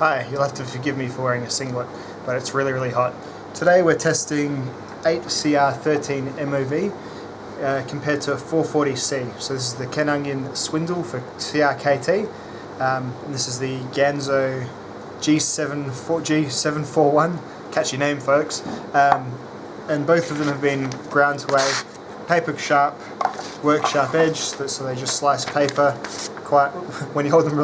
Hi, you'll have to forgive me for wearing a singlet, but it's really hot. Today we're testing 8cr13mov compared to a 440C. So this is the Kenangin Swindle for CRKT, and this is the Ganzo G741, catchy name folks, and both of them have been ground to a paper sharp, work sharp edge, so they just slice paper quite, when you hold them,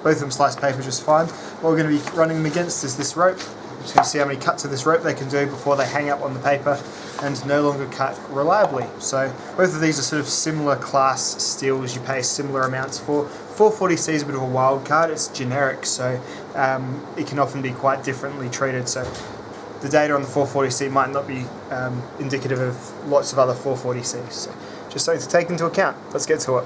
both of them slice paper just fine. What we're going to be running them against is this rope. We're just going to see how many cuts of this rope they can do before they hang up on the paper and no longer cut reliably. So both of these are sort of similar class steels you pay similar amounts for. 440C is a bit of a wild card, it's generic, so it can often be quite differently treated. So the data on the 440C might not be indicative of lots of other 440Cs. So just something to take into account. Let's get to it.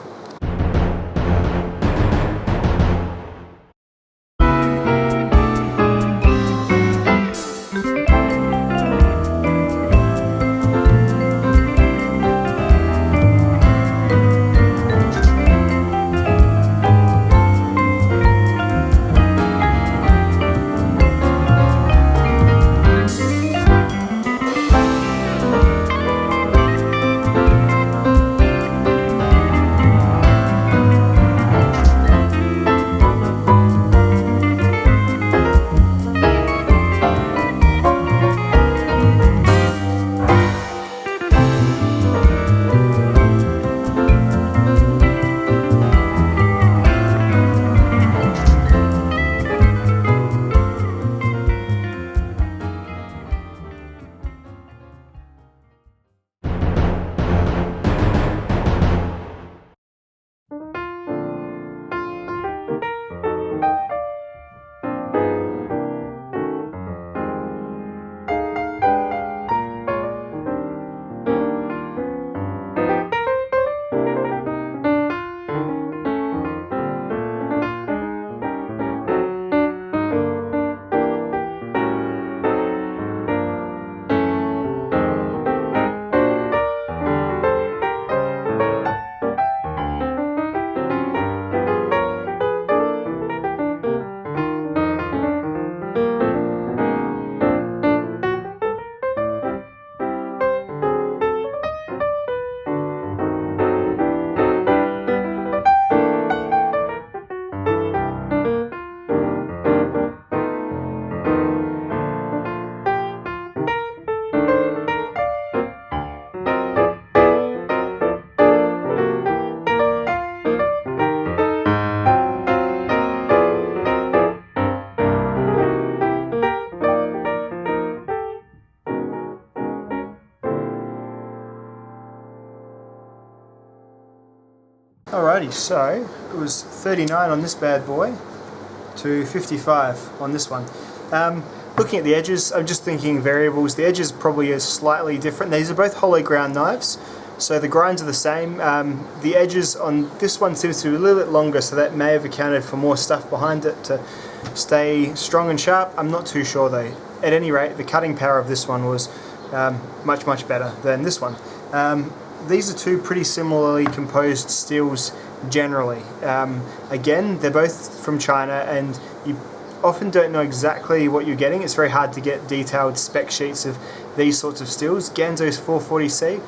Alrighty, so it was 39 on this bad boy to 55 on this one. Looking at the edges, I'm just thinking variables. The edges probably are slightly different. These are both hollow ground knives, so the grinds are the same. The edges on this one seems to be a little bit longer, so that may have accounted for more stuff behind it to stay strong and sharp. I'm not too sure though. At any rate, the cutting power of this one was much better than this one. These are two pretty similarly composed steels generally. Again, they're both from China and you often don't know exactly what you're getting. It's very hard to get detailed spec sheets of these sorts of steels. Ganzo's 440C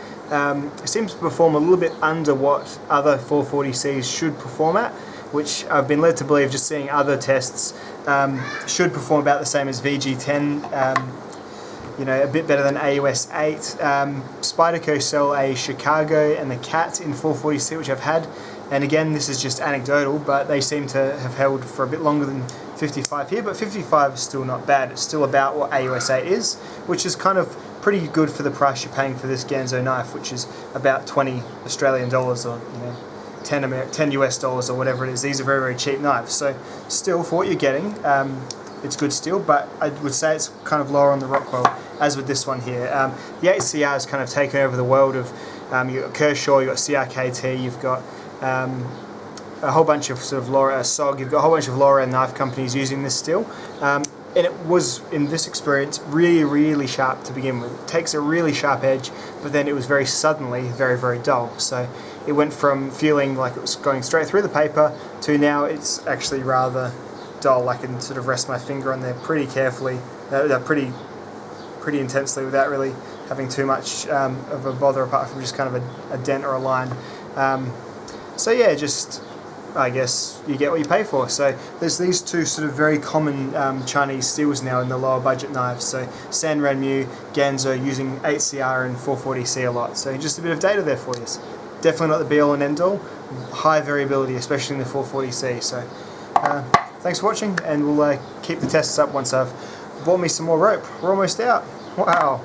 seems to perform a little bit under what other 440Cs should perform at, which I've been led to believe, just seeing other tests, should perform about the same as VG10. A bit better than AUS 8. Spyderco sell a Chicago and the Cat in 440C, which I've had, and again this is just anecdotal, but they seem to have held for a bit longer than 55 here, but 55 is still not bad. It's still about what AUS 8 is, which is kind of pretty good for the price you're paying for this Ganzo knife, which is about 20 Australian dollars or 10 US dollars or whatever it is. These are very cheap knives, so still for what you're getting, it's good steel, but I would say it's kind of lower on the Rockwell, as with this one here. The 8cr has kind of taken over the world of, you've got Kershaw, you've got CRKT, you've got a whole bunch of sort of SOG, you've got a whole bunch of Laura knife companies using this steel. And it was, in this experience, really sharp to begin with. It takes a really sharp edge, but then it was very suddenly very dull. So it went from feeling like it was going straight through the paper to now it's actually rather dull. I can sort of rest my finger on there pretty carefully, pretty intensely without really having too much of a bother, apart from just kind of a dent or a line. So yeah, just I guess you get what you pay for. So there's these two sort of very common Chinese steels now in the lower budget knives. So Sanran Mu, Ganzo, using 8cr and 440C a lot. So just a bit of data there for you. Definitely not the be all and end all. High variability, especially in the 440C. So thanks for watching, and we'll keep the tests up once I've bought me some more rope. We're almost out. Wow.